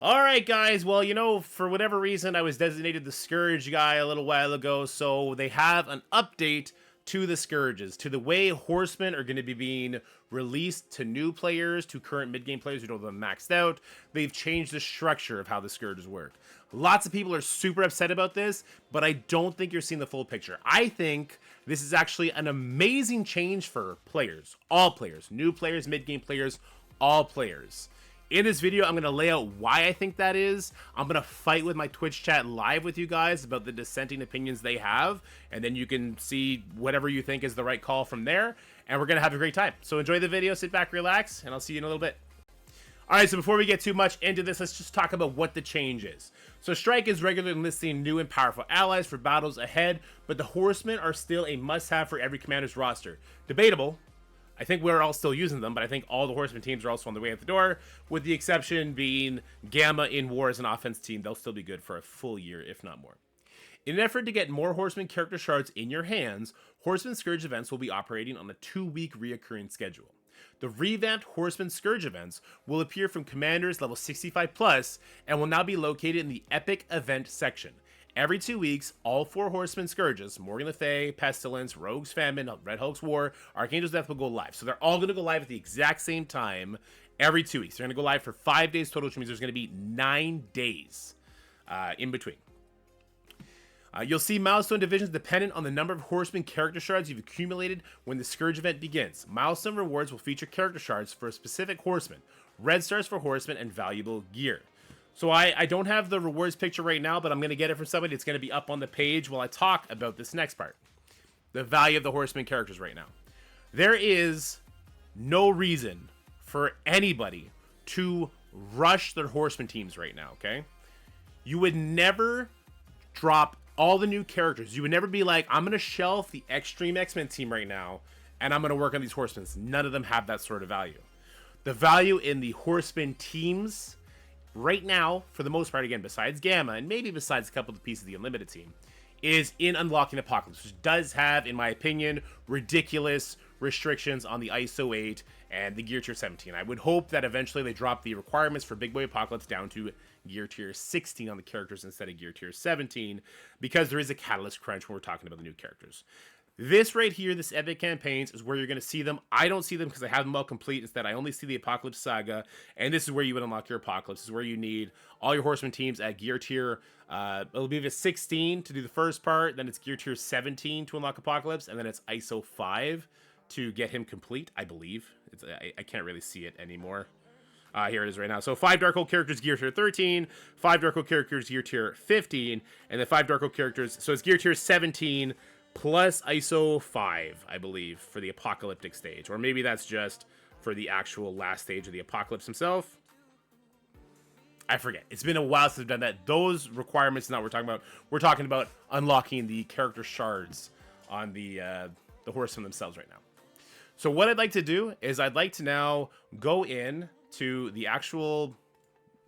Alright guys, well, for whatever reason, I was designated the Scourge guy a little while ago, so they have an update to the Scourges, to the way Horsemen are going to be being released to new players, to current mid-game players who don't have them maxed out. They've changed the structure of how the Scourges work. Lots of people are super upset about this, but I don't think you're seeing the full picture. I think this is actually an amazing change for players, all players, new players, mid-game players, all players. In this video, I'm going to lay out why I think that is. I'm going to fight with my Twitch chat live with you guys about the dissenting opinions they have, and then you can see whatever you think is the right call from there, and we're going to have a great time. So enjoy the video, sit back, relax, and I'll see you in a little bit. Alright, so before we get too much into this, let's just talk about what the change is. So Strike is regularly enlisting new and powerful allies for battles ahead, but the Horsemen are still a must-have for every commander's roster. Debatable. I think we're all still using them, but I think all the Horseman teams are also on the way out the door, with the exception being Gamma in War as an offense team. They'll still be good for a full year, if not more. In an effort to get more Horseman character shards in your hands, Horseman Scourge events will be operating on a 2-week reoccurring schedule. The revamped Horseman Scourge events will appear from commanders level 65 plus and will now be located in the Epic Event section. Every 2 weeks, all 4 Horseman Scourges, Morgan Le Fay, Pestilence, Rogue's Famine, Red Hulk's War, Archangel's Death will go live. So they're all going to go live at the exact same time every 2 weeks. They're going to go live for 5 days total, which means there's going to be 9 days in between. You'll see milestone divisions dependent on the number of Horseman character shards you've accumulated when the Scourge event begins. Milestone rewards will feature character shards for a specific Horseman, red stars for Horsemen, and valuable gear. So I don't have the rewards picture right now, but I'm going to get it from somebody. It's going to be up on the page while I talk about this next part. The value of the Horseman characters right now. There is no reason for anybody to rush their Horseman teams right now, okay? You would never drop all the new characters. You would never be like, I'm going to shelf the Extreme X-Men team right now, and I'm going to work on these Horsemen. None of them have that sort of value. The value in the Horseman teams right now, for the most part, again, besides Gamma, and maybe besides a couple of pieces of the Unlimited team, is in unlocking Apocalypse, which does have, in my opinion, ridiculous restrictions on the ISO 8 and the Gear Tier 17. I would hope that eventually they drop the requirements for Big Boy Apocalypse down to Gear Tier 16 on the characters instead of Gear Tier 17, because there is a catalyst crunch when we're talking about the new characters. This right here, this Epic Campaigns, is where you're going to see them. I don't see them because I have them all complete. Instead, I only see the Apocalypse Saga, and this is where you would unlock your Apocalypse. This is where you need all your Horseman teams at Gear Tier, it'll be 16 to do the first part, then it's Gear Tier 17 to unlock Apocalypse, and then it's ISO 5 to get him complete, I believe. I can't really see it anymore. Here it is right now. So 5 Dark Hole characters, Gear Tier 13, 5 Dark Hole characters, Gear Tier 15, and then 5 Dark Hole characters, so it's Gear Tier 17, plus ISO 5, I believe, for the apocalyptic stage. Or maybe that's just for the actual last stage of the apocalypse himself. I forget. It's been a while since I've done that. Those requirements now we're talking about. We're talking about unlocking the character shards on the Horsemen themselves right now. So what I'd like to do is I'd like to now go in to the actual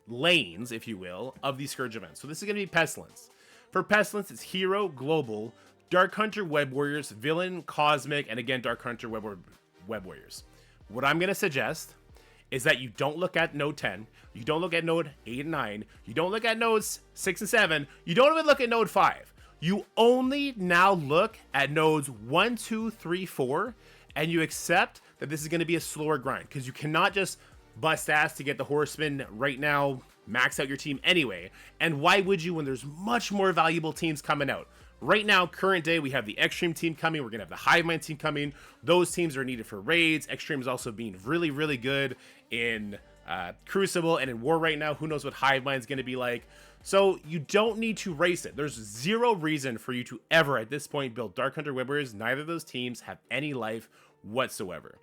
lanes, if you will, of these Scourge events. So this is going to be Pestilence. For Pestilence, it's Hero, Global, Dark Hunter, Web Warriors, Villain, Cosmic, and again, Dark Hunter, Web Warriors. What I'm going to suggest is that you don't look at Node 10, you don't look at Node 8 and 9, you don't look at Nodes 6 and 7, you don't even look at Node 5. You only now look at Nodes 1, 2, 3, 4, and you accept that this is going to be a slower grind, because you cannot just bust ass to get the Horsemen right now, max out your team anyway. And why would you when there's much more valuable teams coming out? Right now, current day, we have the Extreme team coming. We're going to have the Hive Mind team coming. Those teams are needed for raids. Extreme is also being really, really good in Crucible and in War right now. Who knows what Hive Mind is going to be like. So you don't need to race it. There's zero reason for you to ever, at this point, build Dark Hunter Web Warriors. Neither of those teams have any life whatsoever.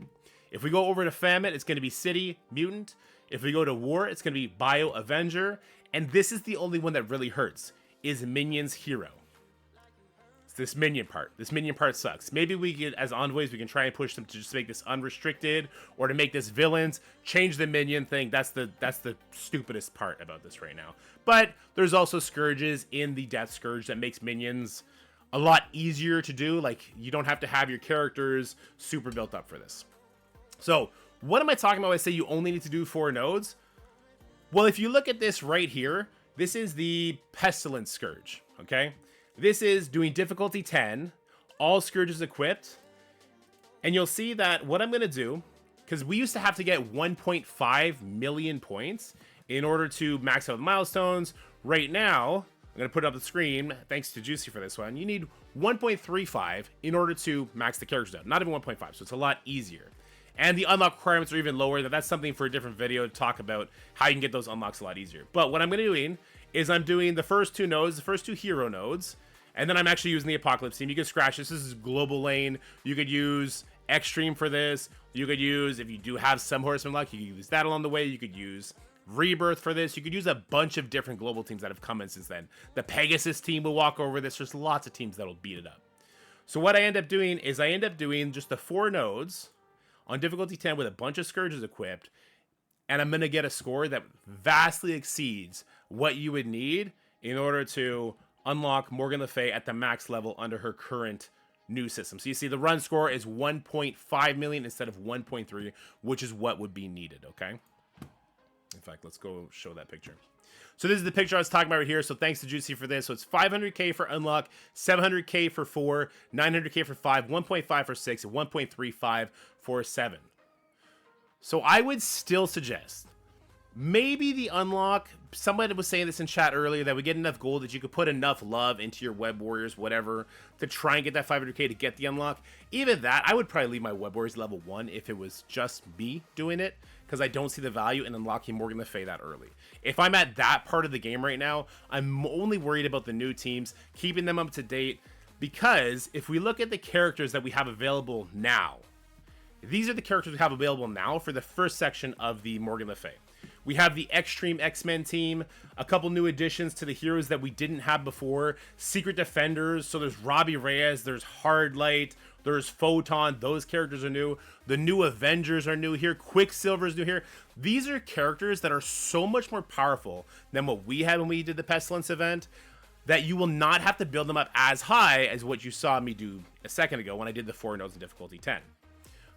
If we go over to Famine, it's going to be City Mutant. If we go to War, it's going to be Bio Avenger. And this is the only one that really hurts, is Minions Hero. This minion part. This minion part sucks. Maybe we can, as envoys, we can try and push them to just make this unrestricted, or to make this villains. Change the minion thing. That's the stupidest part about this right now. But there's also scourges in the Death Scourge that makes minions a lot easier to do. Like, you don't have to have your characters super built up for this. So what am I talking about when I say you only need to do 4 nodes? Well, if you look at this right here, this is the Pestilence Scourge, okay? This is doing difficulty 10, all Scourges equipped, and you'll see that what I'm going to do, because we used to have to get 1.5 million points in order to max out the milestones. Right now, I'm going to put it up the screen, thanks to Juicy for this one, you need 1.35 in order to max the characters out. Not even 1.5, so it's a lot easier. And the unlock requirements are even lower. That's something for a different video to talk about how you can get those unlocks a lot easier. But what I'm going to be doing is I'm doing the first two nodes, the first two hero nodes, and then I'm actually using the Apocalypse team. You can scratch this. This is global lane. You could use Extreme for this. You could use, if you do have some Horseman luck, you could use that along the way. You could use Rebirth for this. You could use a bunch of different global teams that have come in since then. The Pegasus team will walk over this. There's lots of teams that'll beat it up. So what I end up doing is I end up doing just the 4 nodes on difficulty 10 with a bunch of Scourges equipped, and I'm going to get a score that vastly exceeds what you would need in order to unlock Morgan Le Fay at the max level under her current new system. So you see the run score is 1.5 million instead of 1.3, which is what would be needed, okay? In fact, let's go show that picture. So this is the picture I was talking about right here. So thanks to Juicy for this. So it's 500k for unlock, 700k for 4, 900k for 5, 1.5 for 6, and 1.35 for 7. So I would still suggest maybe the unlock, somebody was saying this in chat earlier, that we get enough gold that you could put enough love into your web warriors, whatever, to try and get that 500k to get the unlock. Even that, I would probably leave my web warriors level 1 if it was just me doing it, because I don't see the value in unlocking Morgan Le Fay that early. If I'm at that part of the game right now, I'm only worried about the new teams, keeping them up to date, because if we look at the characters that we have available now, these are the characters we have available now for the first section of the Morgan Le Fay. We have the Extreme X-Men team, a couple new additions to the heroes that we didn't have before, Secret Defenders, so there's Robbie Reyes, there's Hardlight, there's Photon, those characters are new. The new Avengers are new here, Quicksilver's new here. These are characters that are so much more powerful than what we had when we did the Pestilence event, that you will not have to build them up as high as what you saw me do a second ago when I did the 4 nodes in difficulty 10.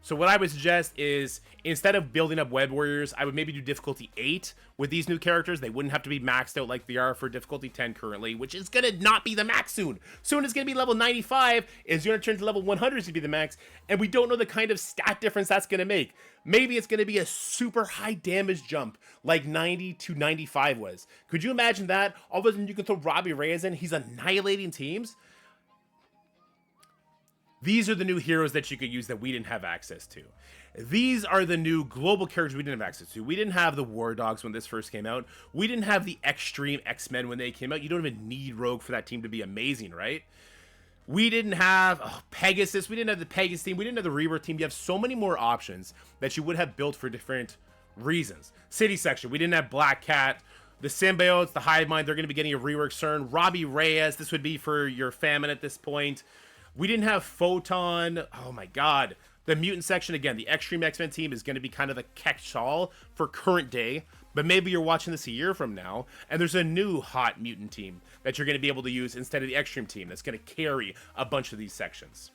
So what I would suggest is, instead of building up web warriors, I would maybe do difficulty 8 with these new characters. They wouldn't have to be maxed out like they are for difficulty 10 currently, which is going to not be the max soon. Soon it's going to be level 95, it's going to turn to level 100 to be the max, and we don't know the kind of stat difference that's going to make. Maybe it's going to be a super high damage jump, like 90 to 95 was. Could you imagine that? All of a sudden you can throw Robbie Reyes in, he's annihilating teams. These are the new heroes that you could use that we didn't have access to. These are the new global characters we didn't have access to. We didn't have the War Dogs when this first came out. We didn't have the Extreme X-Men when they came out. You don't even need Rogue for that team to be amazing, right? We didn't have Pegasus. We didn't have the Pegasus team. We didn't have the Rebirth team. You have so many more options that you would have built for different reasons. City section. We didn't have Black Cat. The Symbiotes, the Hive Mind, they're going to be getting a rework CERN. Robbie Reyes, this would be for your famine at this point. We didn't have Photon. Oh my god. The mutant section, again, the Extreme X-Men team is going to be kind of the catch-all for current day, but maybe you're watching this a year from now, and there's a new hot mutant team that you're going to be able to use instead of the Extreme team that's going to carry a bunch of these sections.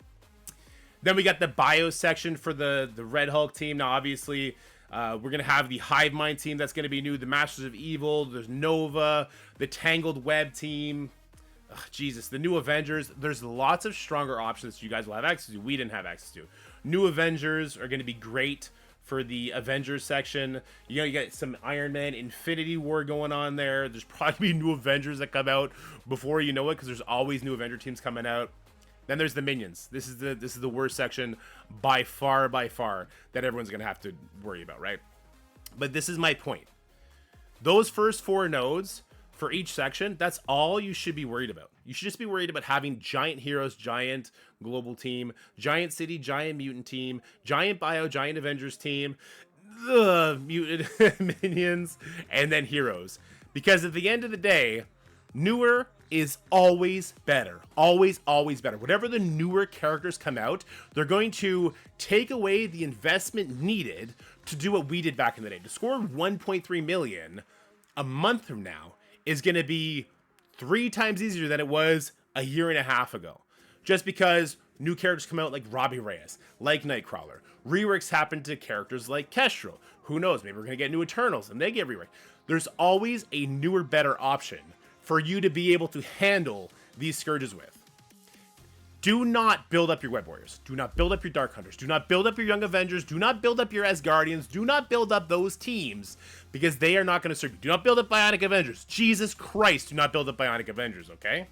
Then we got the Bio section for the Red Hulk team. Now, obviously, we're going to have the Hive Mind team that's going to be new, the Masters of Evil, there's Nova, the Tangled Web team. Ugh, Jesus, the new Avengers. There's lots of stronger options you guys will have access to. We didn't have access to. New Avengers are going to be great for the Avengers section. You get some Iron Man Infinity War going on there. There's probably new Avengers that come out before you know it, because there's always new Avenger teams coming out. Then there's the Minions. This is the worst section by far that everyone's going to have to worry about, right? But this is my point. Those first 4 nodes for each section, that's all you should be worried about. You should just be worried about having giant heroes, giant global team, giant city, giant mutant team, giant bio, giant Avengers team, mutant minions, and then heroes. Because at the end of the day, newer is always better. Always, always better. Whatever the newer characters come out, they're going to take away the investment needed to do what we did back in the day. To score 1.3 million a month from now is going to be 3 times easier than it was a year and a half ago. Just because new characters come out like Robbie Reyes, like Nightcrawler. Reworks happen to characters like Kestrel. Who knows? Maybe we're going to get new Eternals and they get reworked. there's always a newer, better option for you to be able to handle these Scourges with. Do not build up your Web Warriors. Do not build up your Dark Hunters. Do not build up your Young Avengers. Do not build up your Asgardians. Do not build up those teams because they are not going to serve you. Do not build up Bionic Avengers. Jesus Christ, do not build up Bionic Avengers, okay?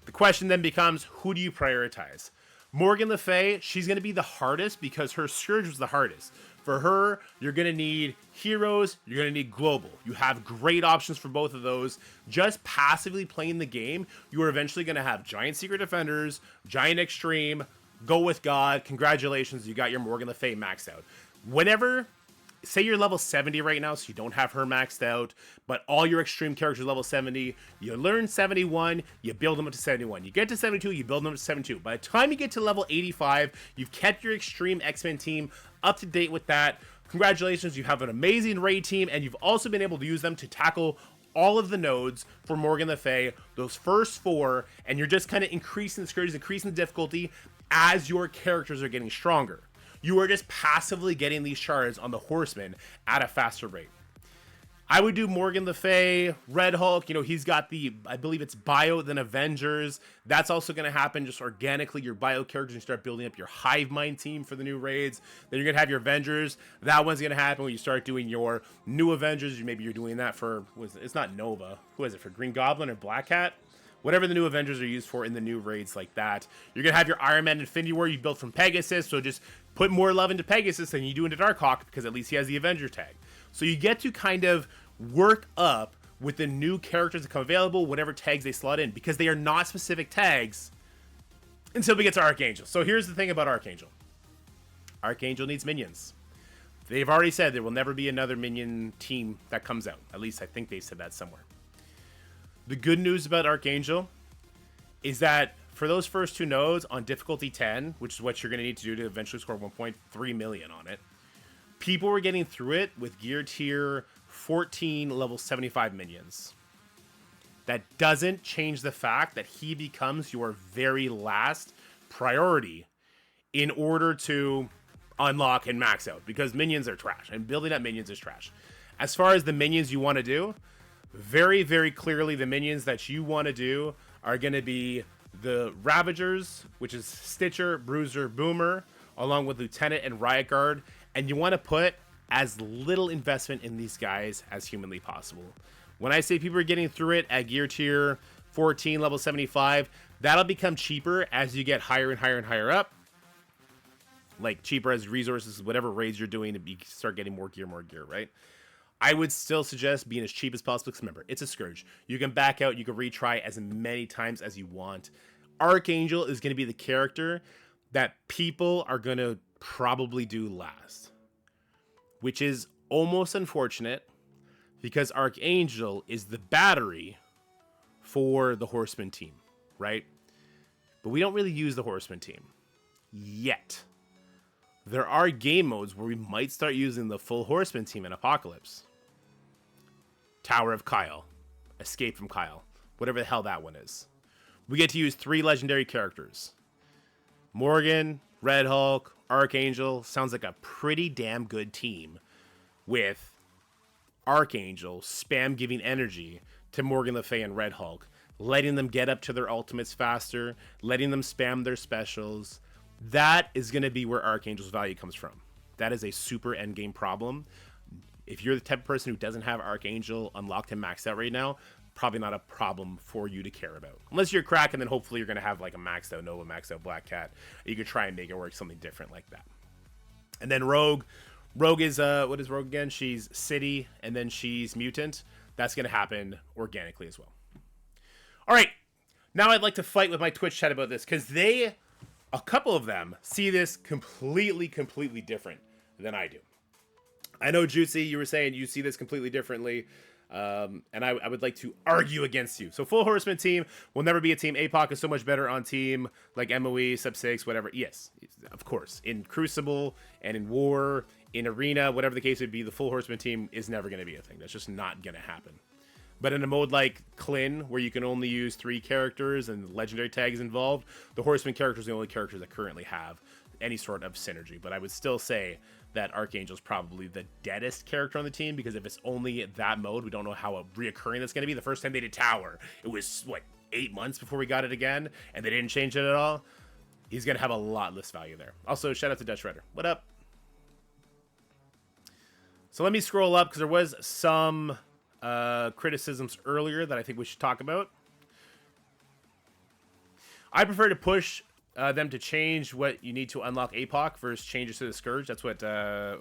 The question then becomes, who do you prioritize? Morgan Le Fay, she's going to be the hardest because her Scourge was the hardest. For her, you're going to need heroes, you're going to need global. You have great options for both of those. Just passively playing the game, you are eventually going to have Giant Secret Defenders, Giant Extreme, Go With God. Congratulations, you got your Morgan Le Fay maxed out. Whenever, say you're level 70 right now, so you don't have her maxed out, but all your extreme characters are level 70. You learn 71, you build them up to 71. You get to 72, you build them up to 72. By the time you get to level 85, you've kept your extreme X-Men team up to date with that. Congratulations, you have an amazing raid team, and you've also been able to use them to tackle all of the nodes for Morgan Le Fay, those first 4, and you're just kind of increasing the Scourges, increasing the difficulty as your characters are getting stronger. You are just passively getting these shards on the Horsemen at a faster rate. I would do Morgan Le Fay, Red Hulk. You know, he's got the, I believe it's Bio, then Avengers. That's also going to happen just organically. Your Bio characters, you start building up your Hive Mind team for the new raids. Then you're going to have your Avengers. That one's going to happen when you start doing your new Avengers. Maybe you're doing that for, it's not Nova. Who is it, for Green Goblin or Black Cat? Whatever the new Avengers are used for in the new raids like that. You're going to have your Iron Man Infinity War you built from Pegasus, so just put more love into Pegasus than you do into Darkhawk, because at least he has the Avenger tag. So you get to kind of work up with the new characters that come available, whatever tags they slot in, because they are not specific tags until we get to Archangel. So here's the thing about Archangel. Archangel needs minions. They've already said there will never be another minion team that comes out. At least I think they said that somewhere. The good news about Archangel is that for those first 2 nodes on difficulty 10, which is what you're going to need to do to eventually score 1.3 million on it, people were getting through it with gear tier 14 level 75 minions. That doesn't change the fact that he becomes your very last priority in order to unlock and max out, because minions are trash, and building up minions is trash. As far as the minions you want to do, very, very clearly the minions that you want to do are going to be the Ravagers, which is Stitcher, Bruiser, Boomer, along with Lieutenant and Riot Guard. And you want to put as little investment in these guys as humanly possible. When I say people are getting through it at gear tier 14, level 75, that'll become cheaper as you get higher and higher and higher up. Like cheaper as resources, whatever raids you're doing, to start getting more gear, right? I would still suggest being as cheap as possible, because remember, it's a Scourge. You can back out, you can retry as many times as you want. Archangel is going to be the character that people are going to probably do last, which is almost unfortunate, because Archangel is the battery for the Horseman team, right? But we don't really use the Horseman team yet. There are game modes where we might start using the full Horseman team in Apocalypse. Tower of Kyle, Escape from Kyle, whatever the hell that one is. We get to use 3 legendary characters. Morgan, Red Hulk, Archangel. Sounds like a pretty damn good team, with Archangel spam giving energy to Morgan Le Fay and Red Hulk, letting them get up to their ultimates faster, letting them spam their specials. That is going to be where Archangel's value comes from. That is a super endgame problem. If you're the type of person who doesn't have Archangel unlocked and maxed out right now, probably not a problem for you to care about. Unless you're crack, and then hopefully you're going to have like a maxed out Nova, maxed out Black Cat. You could try and make it work something different like that. And then Rogue. Rogue is, what is Rogue again? She's City, and then she's Mutant. That's going to happen organically as well. All right. Now I'd like to fight with my Twitch chat about this, because a couple of them see this completely different than I do. I know, Juicy, you were saying you see this completely differently, and I would like to argue against you. So full Horseman team will never be a team. APOC is so much better on team like MOE, Sub 6, whatever. Yes, of course. In Crucible and in War, in Arena, whatever the case would be, the full Horseman team is never going to be a thing. That's just not going to happen. But in a mode like Clin, where you can only use 3 characters and legendary tags involved, the Horseman characters are the only characters that currently have any sort of synergy. But I would still say that Archangel's probably the deadest character on the team, because if it's only that mode, we don't know how reoccurring that's going to be. The first time they did Tower, it was, what, 8 months before we got it again, and they didn't change it at all. He's going to have a lot less value there. Also, shout out to Dutch Redder. What up? So let me scroll up, because there was some criticisms earlier that I think we should talk about. I prefer to push them to change what you need to unlock APOC versus changes to the Scourge. That's what,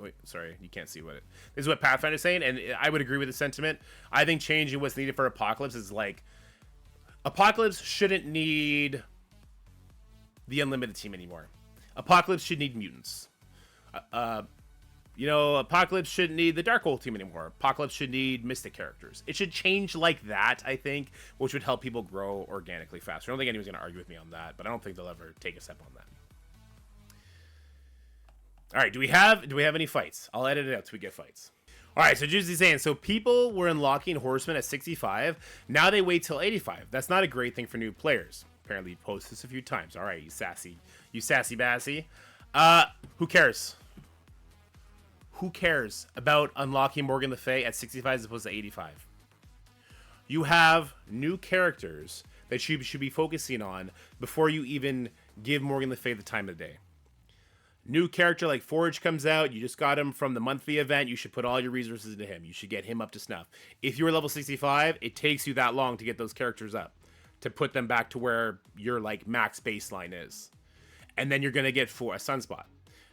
wait, sorry, you can't see what it, this is what Pathfinder's saying, and I would agree with the sentiment. I think changing what's needed for Apocalypse is like, Apocalypse shouldn't need the Unlimited team anymore. Apocalypse should need mutants. You know, Apocalypse shouldn't need the Darkhold team anymore. Apocalypse should need Mystic characters. It should change like that, I think, which would help people grow organically faster. I don't think anyone's going to argue with me on that, but I don't think they'll ever take a step on that. All right, do we have any fights? I'll edit it out so we get fights. All right, so Juicy's saying, so people were unlocking Horsemen at 65. Now they wait till 85. That's not a great thing for new players. Apparently, you posted this a few times. All right, you sassy bassy. Who cares? Who cares about unlocking Morgan Le Fay at 65 as opposed to 85? You have new characters that you should be focusing on before you even give Morgan Le Fay the time of the day. New character like Forge comes out, you just got him from the monthly event, you should put all your resources into him. You should get him up to snuff. If you're level 65, it takes you that long to get those characters up, to put them back to where your like max baseline is. And then you're going to get a Sunspot.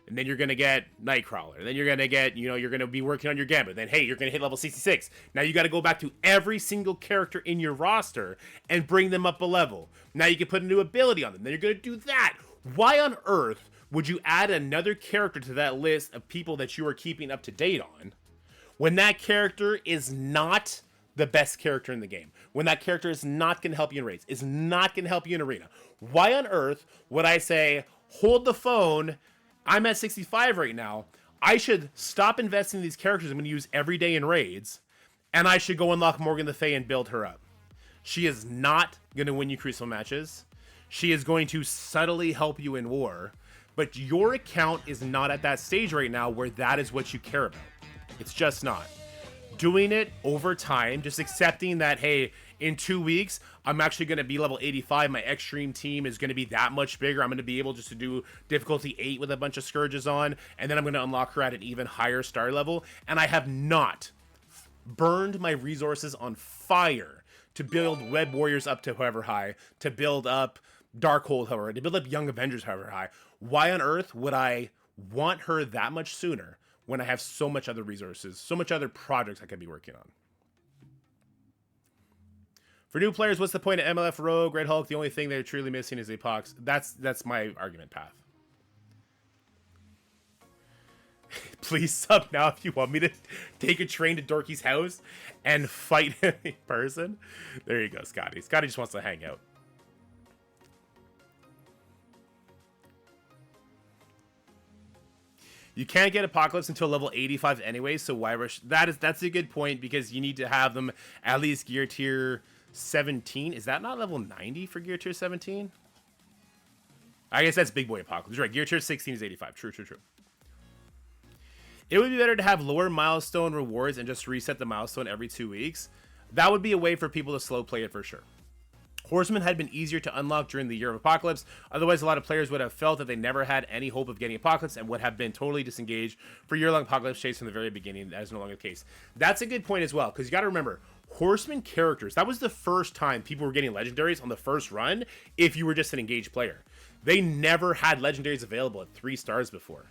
And then you're going to get Nightcrawler. And then you're going to get, you know, you're going to be working on your Gambit. Then, hey, you're going to hit level 66. Now you got to go back to every single character in your roster and bring them up a level. Now you can put a new ability on them. Then you're going to do that. Why on earth would you add another character to that list of people that you are keeping up to date on when that character is not the best character in the game? When that character is not going to help you in raids, is not going to help you in arena? Why on earth would I say, hold the phone, I'm at 65 right now, I should stop investing in these characters I'm going to use every day in raids, and I should go unlock Morgan Le Fay and build her up? She is not going to win you Crucible matches. She is going to subtly help you in war. But your account is not at that stage right now where that is what you care about. It's just not. Doing it over time, just accepting that, hey, in 2 weeks, I'm actually going to be level 85. My Extreme team is going to be that much bigger. I'm going to be able just to do difficulty 8 with a bunch of Scourges on, and then I'm going to unlock her at an even higher star level. And I have not burned my resources on fire to build Web Warriors up to however high, to build up Darkhold however, to build up Young Avengers however high. Why on earth would I want her that much sooner when I have so much other resources, so much other projects I could be working on? For new players, what's the point of MLF Rogue, Red Hulk? The only thing they're truly missing is Apox. That's my argument, Path. Please sub now if you want me to take a train to Dorky's house and fight him in person. There you go, Scotty. Scotty just wants to hang out. You can't get Apocalypse until level 85 anyway, so why rush? That's a good point, because you need to have them at least gear tier 17. Is that not level 90 for gear tier 17? I guess that's big boy Apocalypse. Right, gear tier 16 is 85. True. It would be better to have lower milestone rewards and just reset the milestone every 2 weeks. That would be a way for people to slow play it for sure. Horsemen had been easier to unlock during the year of Apocalypse. Otherwise, a lot of players would have felt that they never had any hope of getting Apocalypse and would have been totally disengaged for year-long Apocalypse chase from the very beginning. That is no longer the case. That's a good point as well, because you got to remember, Horseman characters, that was the first time people were getting legendaries on the first run if you were just an engaged player. They never had legendaries available at 3 stars before.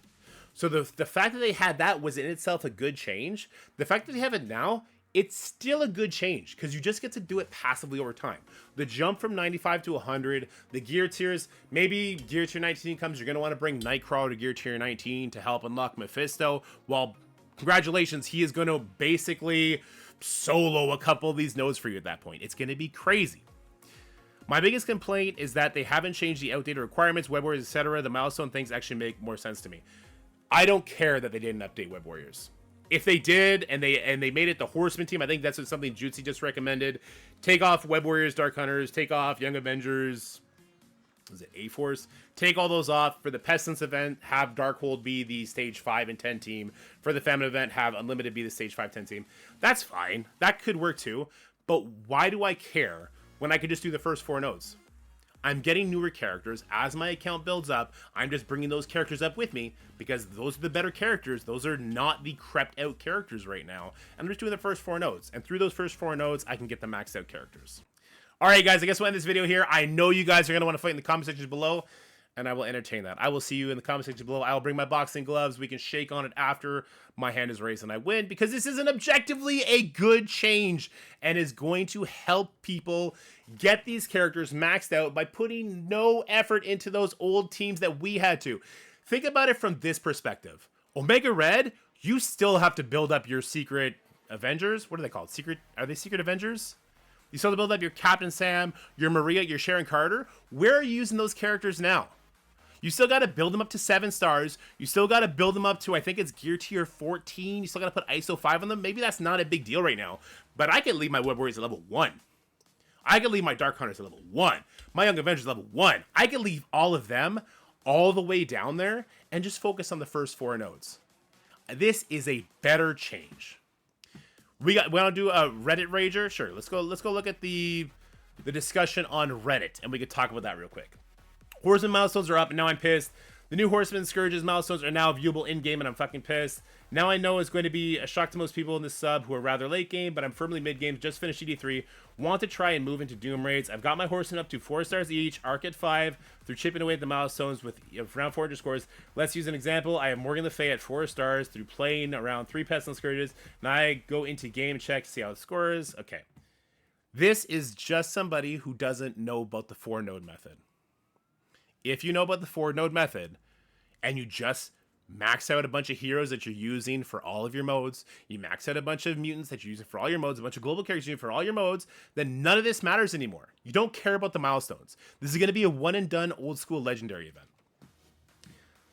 So the fact that they had that was in itself a good change. The fact that they have it now, it's still a good change, because you just get to do it passively over time. The jump from 95 to 100, the gear tiers, maybe gear tier 19 comes, you're going to want to bring Nightcrawler to gear tier 19 to help unlock Mephisto. Well, congratulations, he is going to basically solo a couple of these nodes for you at that point. It's going to be crazy. My biggest complaint is that they haven't changed the outdated requirements, Web Warriors, etc. The milestone things actually make more sense to me. I don't care that they didn't update Web Warriors. If they did, and they made it the Horseman team, I think that's something Jutsi just recommended. Take off Web Warriors, Dark Hunters, take off Young Avengers, is it A-Force? Take all those off. For the Pestilence event, have Darkhold be the stage 5 and 10 team. For the Famine event, have Unlimited be the stage 5, 10 team. That's fine. That could work too. But why do I care when I could just do the first 4 nodes? I'm getting newer characters. As my account builds up, I'm just bringing those characters up with me because those are the better characters. Those are not the crept out characters right now. And I'm just doing the first 4 nodes. And through those first 4 nodes, I can get the maxed out characters. All right, guys, I guess we'll end this video here. I know you guys are going to want to fight in the comment section below, and I will entertain that. I will see you in the comment section below. I will bring my boxing gloves. We can shake on it after my hand is raised and I win, because this is an objectively a good change and is going to help people get these characters maxed out by putting no effort into those old teams that we had to. Think about it from this perspective. Omega Red, you still have to build up your secret Avengers. What are they called? Are they secret Avengers? You still have to build up your Captain Sam, your Maria, your Sharon Carter. Where are you using those characters now? You still got to build them up to 7 stars. You still got to build them up to, I think it's gear tier 14. You still got to put ISO 5 on them. Maybe that's not a big deal right now. But I could leave my Web Warriors at level 1. I could leave my Dark Hunters at level 1. My Young Avengers level 1. I could leave all of them all the way down there and just focus on the first 4 nodes. This is a better change. We want to do a Reddit Rager? Sure, let's go look at the discussion on Reddit, and we could talk about that real quick. Horseman milestones are up, and now I'm pissed. The new Horseman Scourges milestones are now viewable in-game, and I'm fucking pissed. Now I know it's going to be a shock to most people in this sub who are rather late game, but I'm firmly mid-game, just finished ED3, want to try and move into Doom raids. I've got my Horsemen up to 4 stars each, Arc at 5, through chipping away at the milestones with around 400 scores. Let's use an example. I have Morgan Le Fay at 4 stars through playing around 3 Pestilence Scourges. Now I go into game check to see how it scores. Okay. This is just somebody who doesn't know about the 4-node method. If you know about the 4-node method, and you just max out a bunch of heroes that you're using for all of your modes, you max out a bunch of mutants that you're using for all your modes, a bunch of global characters you're using for all your modes, then none of this matters anymore. You don't care about the milestones. This is going to be a one-and-done old-school legendary event.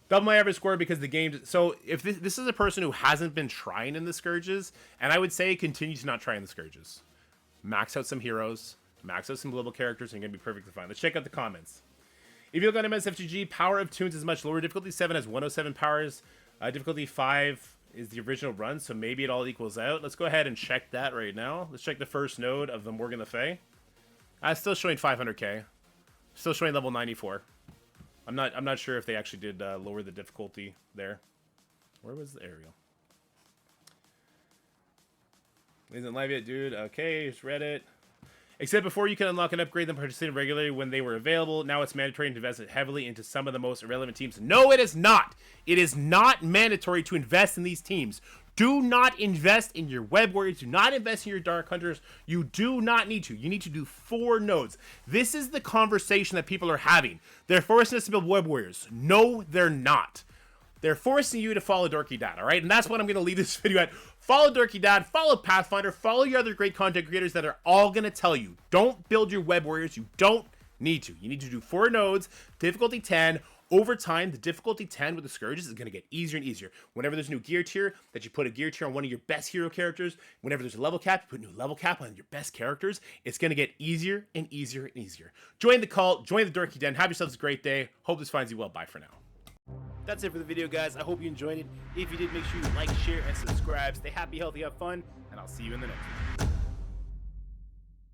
Double my average score because the game... So, if this is a person who hasn't been trying in the Scourges, and I would say continue to not try in the Scourges. Max out some heroes, max out some global characters, and you're going to be perfectly fine. Let's check out the comments. If you look on MSFGG, Power of Tunes is much lower. Difficulty 7 has 107 powers. Difficulty 5 is the original run, so maybe it all equals out. Let's go ahead and check that right now. Let's check the first node of the Morgan Le Fay. Still showing 500k. Still showing level 94. I'm not sure if they actually did lower the difficulty there. Where was the aerial? Isn't live yet, dude? Okay, just read it. Except before you can unlock and upgrade them, participating regularly when they were available. Now it's mandatory to invest heavily into some of the most irrelevant teams. No, it is not. It is not mandatory to invest in these teams. Do not invest in your Web Warriors. Do not invest in your Dark Hunters. You do not need to. You need to do 4 nodes. This is the conversation that people are having. They're forcing us to build Web Warriors. No, they're not. They're forcing you to follow Dorky Dad, all right? And that's what I'm going to leave this video at. Follow Dorky Dad, follow Pathfinder, follow your other great content creators that are all going to tell you, don't build your Web Warriors. You don't need to. You need to do 4 nodes, difficulty 10. Over time, the difficulty 10 with the Scourges is going to get easier and easier. Whenever there's a new gear tier, that you put a gear tier on one of your best hero characters. Whenever there's a level cap, you put a new level cap on your best characters. It's going to get easier and easier and easier. Join the cult, join the Dorky Den. Have yourselves a great day. Hope this finds you well. Bye for now. That's it for the video, guys. I hope you enjoyed it. If you did, make sure you like, share, and subscribe. Stay happy, healthy, have fun, and I'll see you in the next one.